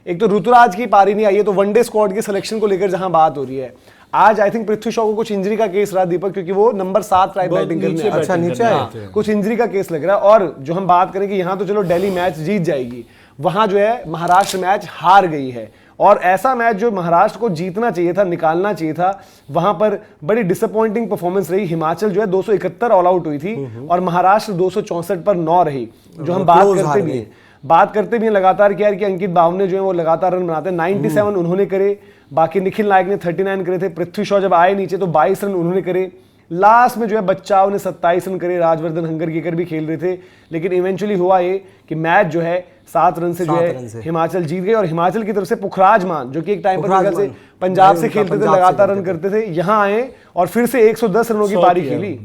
एक तो ऋतुराज की पारी नहीं आई है, तो वनडे स्क्वाड के सिलेक्शन को लेकर जहां बात हो रही है, आज आई थिंक पृथ्वी शॉ को कुछ इंजरी का केस रहा दीपक, क्योंकि वो नंबर 7 राइट बैटिंग करने आए। अच्छा, नीचे आए थे। कुछ इंजरी का केस लग रहा है। और जो हम बात करें कि यहाँ तो चलो दिल्ली मैच जीत जाएगी, वहां जो है महाराष्ट्र मैच हार गई है। और ऐसा मैच जो महाराष्ट्र को जीतना चाहिए था, निकालना चाहिए था, वहां पर बड़ी डिसअपॉइंटिंग परफॉर्मेंस रही। हिमाचल जो है 271 ऑल आउट हुई थी और महाराष्ट्र 264 पर 9 रही। जो हम बात करते भी हैं लगातार कि यार कि अंकित बावने जो है वो लगातार रन बनाते हैं। 97 उन्होंने करे, बाकी निखिल नायक ने 39 करे थे। पृथ्वी शॉ जब आए नीचे तो 22 रन उन्होंने करे। लास्ट में जो है बच्चाओं ने 27 रन करे, राजवर्धन हंगरकीकर भी खेल रहे थे। लेकिन इवेंचुअली हुआ ये कि मैच जो है 7 रन से जो है हिमाचल जीत गए। और हिमाचल की तरफ से पुखराज मान, जो कि एक टाइम पर से पंजाब से खेलते थे, लगातार रन करते थे, यहाँ आए और फिर से 110 रनों की पारी खेली।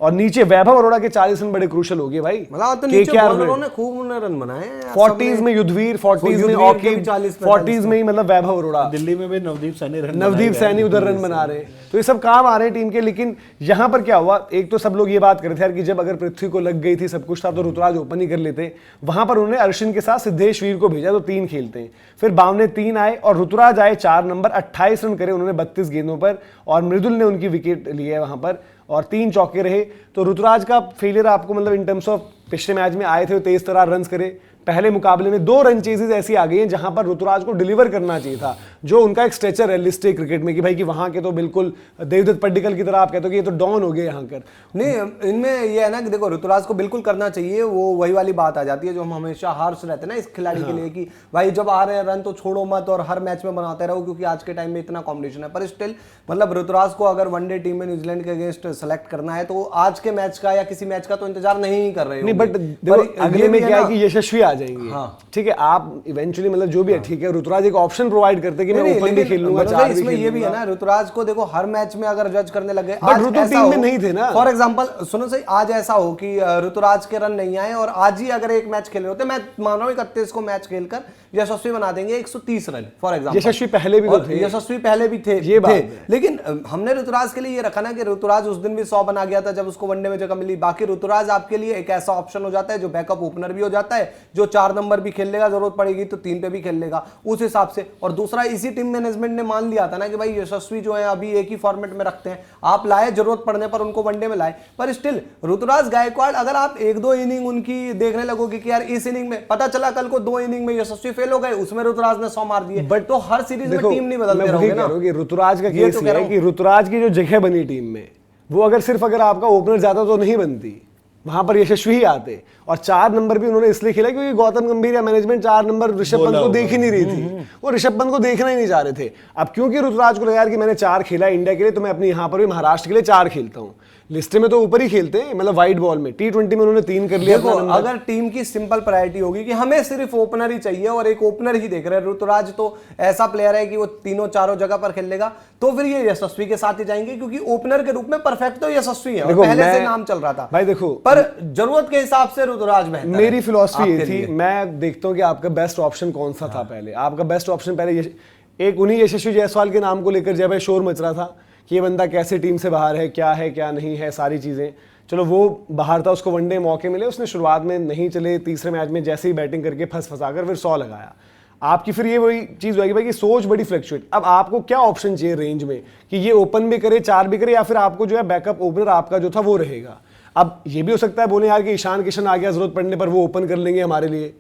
और नीचे वैभव अरोड़ा के 40 रन बड़े क्रूशल हो गए भाई। मतलब तो नीचे बॉलरों ने खूब रन बनाए हैं। 40s में युद्धवीर, 40s में ऑकीब, 40s में ही मतलब वैभव अरोड़ा। दिल्ली में भी नवदीप सैनी उधर रन बना रहे। तो ये सब काम आ रहे हैं टीम के। लेकिन यहाँ पर क्या हुआ, एक तो सब लोग ये बात कर रहे थे यार कि जब अगर पृथ्वी को लग गई थी, सब कुछ था, तो ऋतुराज ओपन ही कर लेते। वहां पर उन्होंने अर्शिन के साथ सिद्धेश्वर को भेजा, तो 3 खेलते हैं। फिर बावने 3 आए और ऋतुराज आए 4 नंबर, 28 रन करे उन्होंने 32 गेंदों पर। और मृदुल ने उनकी विकेट ली है वहां पर और 3 चौके रहे। तो ऋतुराज का फेलियर आपको मतलब इन टर्म्स ऑफ पिछले मैच में आए थे, तेज तरार रन करे। पहले मुकाबले में 2 रन चेजेस ऐसी आ गई हैं जहां पर ऋतुराज को डिलीवर करना चाहिए था, जो उनका एक स्ट्रेचर है लिस्टे क्रिकेट में कि भाई कि वहां के तो बिल्कुल देवदत्त पड्डीकल की तरह आप कहते हो कि ये तो डॉन हो गए यहाँ कर। नहीं, इनमें ये है ना कि देखो ऋतुराज को बिल्कुल करना चाहिए। वो वही वाली बात आ जाती है जो हम हमेशा हार्श रहते हैं ना इस खिलाड़ी के लिए कि भाई जब आ रहे हैं रन तो छोड़ो मत और हर मैच में बनाते रहो, क्योंकि आज के टाइम में इतना कॉम्पिटिशन है। पर स्टिल मतलब ऋतुराज को अगर वनडे टीम में न्यूजीलैंड के अगेंस्ट सेलेक्ट करना है तो आज के मैच का या किसी मैच का तो इंतजार नहीं कर रहे। बट अगले में क्या है कि यशस्वी आ जाएंगे। ठीक है, आप इवेंचुअली मतलब जो भी है ठीक है, ऋतुराज एक ऑप्शन प्रोवाइड करते हैं कि मैं ओपन भी खेल लूंगा, 4 भी इसमें ये भी है ना, ऋतुराज को देखो हर मैच में अगर जज करने लगे, आज ऋतु टीम में नहीं थे ना। फॉर एग्जांपल सुनो सही, आज ऐसा हो कि ऋतुराज के रन नहीं आए और आज ही अगर एक मैच खेले होते, मैं मान रहा हूं 31 को मैच खेलकर यशस्वी बना देंगे 130 रन फॉर एग्जांपल। यशस्वी पहले भी तो थे, यशस्वी पहले भी थे ये बात। लेकिन हमने ऋतुराज के लिए ये रखा ना कि ऋतुराज उस दिन भी 100 बना गया था जब उसको वनडे में जगह मिली। बाकी ऋतुराज आपके लिए एक ऐसा ऑप्शन हो जाता है जो बैकअप ओपनर भी हो जाता है, जो 4 नंबर भी खेल लेगा, जरूरत पड़ेगी तो 3 पे भी खेल लेगा उस हिसाब से। और दूसरा, इसी टीम मैनेजमेंट ने मान लिया था ना कि भाई यशस्वी जो है अभी एक ही फॉर्मेट में रखते हैं, आप लाए जरूरत पड़ने पर उनको वनडे में लाए। पर स्टिल ऋतुराज गायकवाड़ अगर आप 1-2 इनिंग उनकी देखने लगोगे कि यार इस इनिंग में पता चला कल को 2 इनिंग में यशस्वी फेल हो गए, उसमें ऋतुराज ने 100 मार दिए, बट तो हर सीरीज में टीम नहीं बदलते रहोगे ना। ऋतुराज का केस ये है कि ऋतुराज की जो जगह बनी टीम में, वो अगर आपका ओपनर ज्यादा तो नहीं बनती, वहां पर यशस्वी ही आते। और 4 नंबर भी उन्होंने इसलिए खेला क्योंकि गौतम गंभीर या मैनेजमेंट 4 नंबर ऋषभ पंत को देख ही नहीं रही थी, वो ऋषभ पंत को देखना ही नहीं चाह रहे थे। अब क्योंकि ऋतुराज को लगा यार कि मैंने 4 खेला इंडिया के लिए, तो मैं अपने यहाँ पर भी महाराष्ट्र के लिए 4 खेलता हूँ। लिस्ट में तो ऊपर ही खेलते हैं, मतलब वाइट बॉल में T20 में उन्होंने 3 कर लिया। अगर टीम की सिंपल प्रायोरिटी होगी कि हमें सिर्फ ओपनर ही चाहिए और एक ओपनर ही देख रहे हैं, ऋतुराज तो ऐसा प्लेयर है कि वो तीनों चारों जगह पर खेल लेगा, तो फिर ये यशस्वी के साथ ही जाएंगे, क्योंकि ओपनर के रूप में परफेक्ट तो यशस्वी है, पहले से नाम चल रहा था भाई। देखो, पर जरूरत के हिसाब से ऋतुराज बेहतर है। मेरी फिलॉसफी ये थी, मैं देखता हूं कि आपका बेस्ट ऑप्शन कौन सा था। पहले आपका बेस्ट ऑप्शन पहले एक उन्हीं यशस्वी जायसवाल के नाम को लेकर जब शोर मच रहा था कि ये बंदा कैसे टीम से बाहर है क्या नहीं है, सारी चीजें। चलो वो बाहर था, उसको वनडे मौके मिले, उसने शुरुआत में नहीं चले, तीसरे मैच में जैसे ही बैटिंग करके फंसाकर फिर 100 लगाया। आपकी फिर ये वही चीज होगी भाई कि सोच बड़ी फ्लक्चुएट। अब आपको क्या ऑप्शन चाहिए रेंज में कि ये ओपन भी करे, 4 भी करे, या फिर आपको जो है बैकअप ओपनर आपका जो था वो रहेगा। अब ये भी हो सकता है बोले यार कि ईशान किशन आ गया, जरूरत पड़ने पर वो ओपन कर लेंगे हमारे लिए,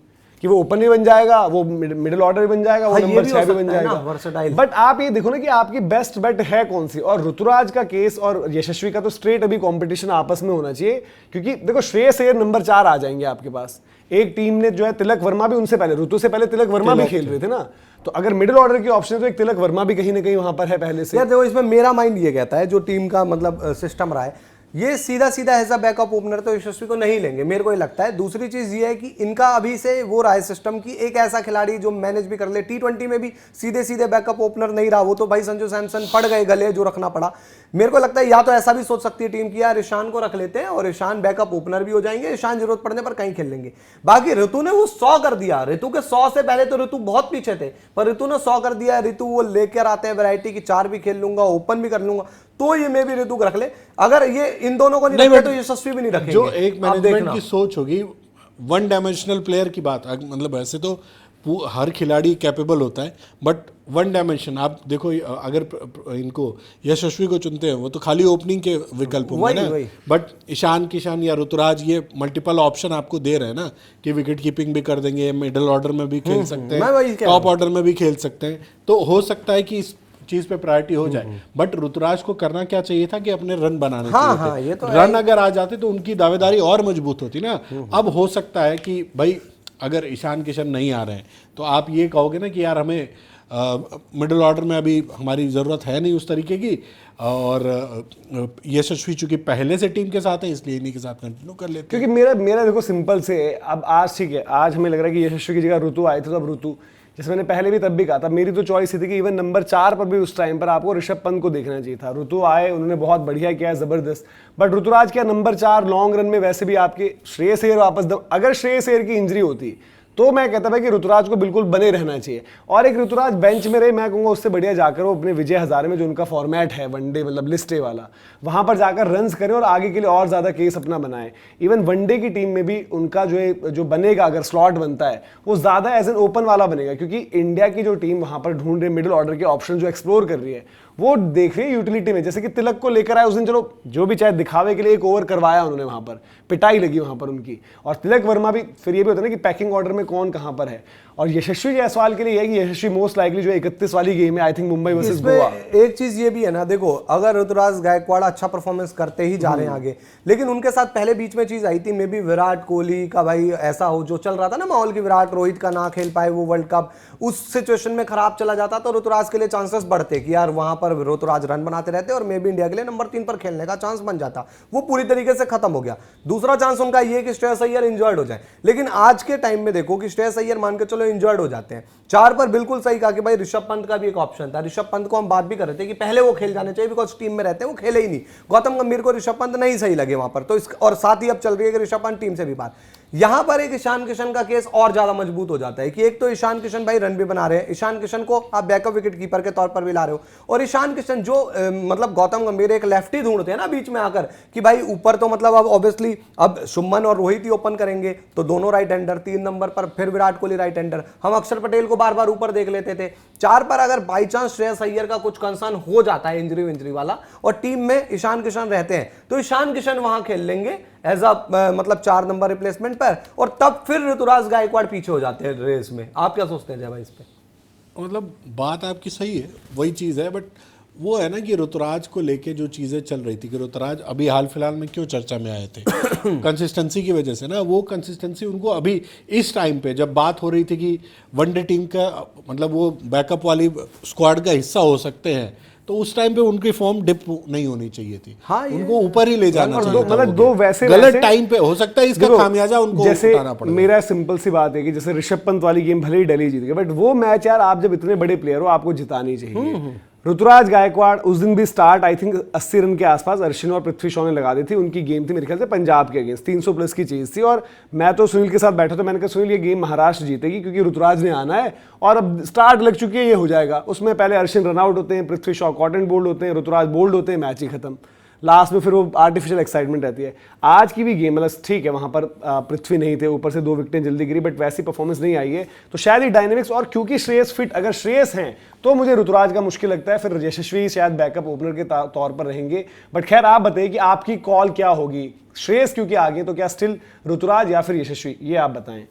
कि वो ओपन भी बन जाएगा, वो मिडिल ऑर्डर भी बन जाएगा, वो नंबर 6 भी बन जाएगा। बट आप ये देखो ना कि आपकी बेस्ट बेट है कौन सी। और ऋतुराज का केस और यशस्वी का तो स्ट्रेट अभी कंपटीशन आपस में होना चाहिए, क्योंकि देखो श्रेयस अय्यर नंबर 4 आ जाएंगे आपके पास। एक टीम ने जो है तिलक वर्मा भी उनसे पहले, ऋतु से पहले तिलक वर्मा भी खेल रहे थे ना, तो अगर मिडिल ऑर्डर की ऑप्शन है तो एक तिलक वर्मा भी कहीं ना कहीं वहां पर है पहले से। यार देखो, इसमें मेरा माइंड ये कहता है जो टीम का मतलब सिस्टम रहा है, ये सीधा सीधा ऐसा बैकअप ओपनर तो यशस्वी को नहीं लेंगे, मेरे को ये लगता है। दूसरी चीज ये है कि इनका अभी से वो रहा है सिस्टम की एक ऐसा खिलाड़ी जो मैनेज भी कर ले। T20 में भी सीधे सीधे बैकअप ओपनर नहीं रहा, वो तो भाई संजू सैमसन पड़ गए गले, जो रखना पड़ा। मेरे को लगता है या तो ऐसा भी सोच सकती है टीम की यार ईशान को रख लेते हैं और ईशान बैकअप ओपनर भी हो जाएंगे, ईशान जरूरत पड़ने पर कहीं खेल लेंगे। बाकी ऋतु ने वो 100 कर दिया, ऋतु के 100 से पहले तो ऋतु बहुत पीछे थे, पर ऋतु ने 100 कर दिया। ऋतु वो लेकर आते हैं वैरायटी की, 4 भी खेल लूंगा, ओपन भी कर लूंगा, तो ये मैं भी ऋतु को रख ले। अगर ये इन दोनों को नहीं रखे तो यशस्वी भी नहीं रखेंगे। जो एक मैनेजमेंट की सोच होगी, वन डायमेंशनल प्लेयर की बात, मतलब वैसे तो हर खिलाड़ी कैपेबल होता है, बट वन डायमेंशन आप देखो, अगर इनको यशस्वी को चुनते हैं वो तो खाली ओपनिंग के विकल्प होंगे ना, बट ईशान किशन या ऋतुराज ये मल्टीपल ऑप्शन आपको दे रहे हैं ना कि विकेट कीपिंग भी कर देंगे, मिडिल ऑर्डर में भी खेल सकते हैं, टॉप ऑर्डर में भी खेल सकते हैं, तो हो सकता है कि इस चीज पे प्रायोरिटी हो जाए। बट ऋतुराज को करना क्या चाहिए था कि अपने रन बनाने चाहिए थे। रन अगर आ जाते तो उनकी दावेदारी और मजबूत होती ना। अब हो सकता है कि भाई अगर ईशान किशन नहीं आ रहे हैं तो आप ये कहोगे ना कि यार हमें मिडिल ऑर्डर में अभी हमारी ज़रूरत है नहीं उस तरीके की, और यशस्वी चूंकि पहले से टीम के साथ है इसलिए इन्हीं के साथ कंटिन्यू कर लेते हैं। क्योंकि मेरा देखो सिंपल से अब आज ठीक है, आज हमें लग रहा है कि यशस्वी की जगह ऋतु आए थे, तो अब ऋतु, जैसे मैंने पहले भी तब भी कहा था, मेरी तो चॉइस थी कि इवन नंबर 4 पर भी उस टाइम पर आपको ऋषभ पंत को देखना चाहिए था। ऋतु आए, उन्होंने बहुत बढ़िया किया, जबरदस्त, बट ऋतुराज क्या नंबर 4 लॉन्ग रन में वैसे भी आपके श्रेयस अय्यर वापस, अगर श्रेयस अय्यर की इंजरी होती तो मैं कहता था कि ऋतुराज को बिल्कुल बने रहना चाहिए। और एक ऋतुराज बेंच में रहे, मैं कहूँगा उससे बढ़िया जाकर वो अपने विजय हजारे में जो उनका फॉर्मेट है वनडे मतलब लिस्ट ए वाला, वहां पर जाकर रन्स करें और आगे के लिए और ज्यादा केस अपना बनाएं। इवन वनडे की टीम में भी उनका जो बनेगा, अगर स्लॉट बनता है वो ज्यादा एज एन ओपन वाला बनेगा, क्योंकि इंडिया की जो टीम वहां पर ढूंढ रही है मिडिल ऑर्डर के ऑप्शन जो एक्सप्लोर कर रही है, वो देख रही है यूटिलिटी में। जैसे कि तिलक को लेकर आए उस दिन, चलो जो भी चाहे दिखावे के लिए एक ओवर करवाया उन्होंने, वहां पर पिटाई लगी वहां पर उनकी, और तिलक वर्मा भी, फिर ये भी होता है ना कि पैकिंग ऑर्डर में कौन कहां पर है। और यशस्वी जायसवाल के लिए है कि यशस्वी मोस्ट लाइकली जो 31 वाली गेम है I think Mumbai versus Goa, एक चीज ये भी है ना, देखो अगर ऋतुराज गायकवाड़ अच्छा परफॉर्मेंस करते ही जा रहे हैं आगे, लेकिन उनके साथ पहले बीच में चीज आई थी, मे बी विराट कोहली का भाई ऐसा हो, जो चल रहा था ना माहौल की, विराट रोहित का ना खेल पाए वो वर्ल्ड कप, उस सिचुएशन में खराब चला जाता तो ऋतुराज के लिए चांसेस बढ़ते कि यार वहां पर ऋतुराज रन बनाते रहते और मे बी इंडिया के लिए नंबर 3 पर खेलने का चांस बन जाता। वो पूरी तरीके से खत्म हो गया। दूसरा चांस उनका ये कि श्रेयस अय्यर इंजर्ड हो जाए, लेकिन आज के टाइम में देखो कि श्रेयस अय्यर मान के चलो इंजर्ड हो जाते हैं, 4 पर बिल्कुल सही कहा कि भाई ऋषभ पंत का भी एक ऑप्शन था। ऋषभ पंत को हम बात भी कर रहे थे कि पहले वो खेल जाने चाहिए, बिकॉज टीम में रहते हैं, वो खेले ही नहीं। गौतम गंभीर को ऋषभ पंत नहीं सही लगे वहां पर, तो और साथ ही अब चल रही है कि ऋषभ पंत टीम से भी बात। यहां पर एक ईशान किशन का केस और ज्यादा मजबूत हो जाता है कि एक तो ईशान किशन भाई रन भी बना रहे हैं, ईशान किशन को आप बैकअप विकेट कीपर के तौर पर भी ला रहे हो, और ईशान किशन जो मतलब गौतम गंभीर एक लेफ्टी ढूंढते हैं ना बीच में आकर कि भाई ऊपर तो मतलब अब ऑब्वियसली अब शुभमन और रोहित ही ओपन करेंगे तो दोनों राइट हैंडर, 3 नंबर पर फिर विराट कोहली राइट हैंडर, हम अक्षर पटेल को बार बार ऊपर देख लेते थे। 4 पर अगर बाई चांस श्रेयस अय्यर का कुछ कंसर्न हो जाता है इंजरी वाला और टीम में ईशान किशन रहते हैं, तो ईशान किशन वहां खेल लेंगे एज अ मतलब 4 नंबर रिप्लेसमेंट पर, और तब फिर ऋतुराज गायकवाड़ पीछे हो जाते हैं रेस में। आप क्या सोचते हैं जय भाई इस पे? मतलब बात आपकी सही है, वही चीज़ है, बट वो है ना कि ऋतुराज को लेके जो चीज़ें चल रही थी कि ऋतुराज अभी हाल फिलहाल में क्यों चर्चा में आए थे कंसिस्टेंसी की वजह से ना। वो कंसिस्टेंसी उनको अभी इस टाइम पे जब बात हो रही थी कि वनडे टीम का मतलब वो बैकअप वाली स्क्वाड का हिस्सा हो सकते हैं, तो उस टाइम पे उनकी फॉर्म डिप नहीं होनी चाहिए थी। हाँ, उनको ऊपर ही ले जाना चाहिए था। मतलब दो वैसे गलत टाइम पे हो सकता है इसका खामियाजा उनको उठाना पड़ेगा। मेरा सिंपल सी बात है कि जैसे ऋषभ पंत वाली गेम भले ही दिल्ली जीत गए, बट वो मैच यार आप जब इतने बड़े प्लेयर हो आपको जितानी चाहिए। ऋतुराज गायकवाड़ उस दिन भी स्टार्ट आई थिंक 80 रन के आसपास अश्विन और पृथ्वी शॉ ने लगा दी थी। उनकी गेम थी मेरे ख्याल से पंजाब के अगेंस्ट, 300 प्लस की चीज थी, और मैं तो सुनील के साथ बैठा था, मैंने कहा सुनील ये गेम महाराष्ट्र जीतेगी क्योंकि ऋतुराज ने आना है और अब स्टार्ट लग चुकी है, ये हो जाएगा। उसमें पहले अश्विन रन आउट होते हैं, पृथ्वी शॉ कॉटन बोल्ड होते हैं, ऋतुराज बोल्ड होते हैं, मैच ही खत्म। लास्ट में फिर वो आर्टिफिशियल एक्साइटमेंट रहती है। आज की भी गेम मतलब ठीक है वहां पर पृथ्वी नहीं थे, ऊपर से 2 विकेटें जल्दी गिरी, बट वैसी परफॉर्मेंस नहीं आई है, तो शायद ही डायनेमिक्स, और क्योंकि श्रेयस फिट, अगर श्रेयस हैं तो मुझे ऋतुराज का मुश्किल लगता है, फिर यशस्वी शायद बैकअप ओपनर के तौर पर रहेंगे। बट खैर आप बताइए कि आपकी कॉल क्या होगी, श्रेयस क्योंकि आगे, तो क्या स्टिल ऋतुराज या फिर यशस्वी, ये आप बताएं।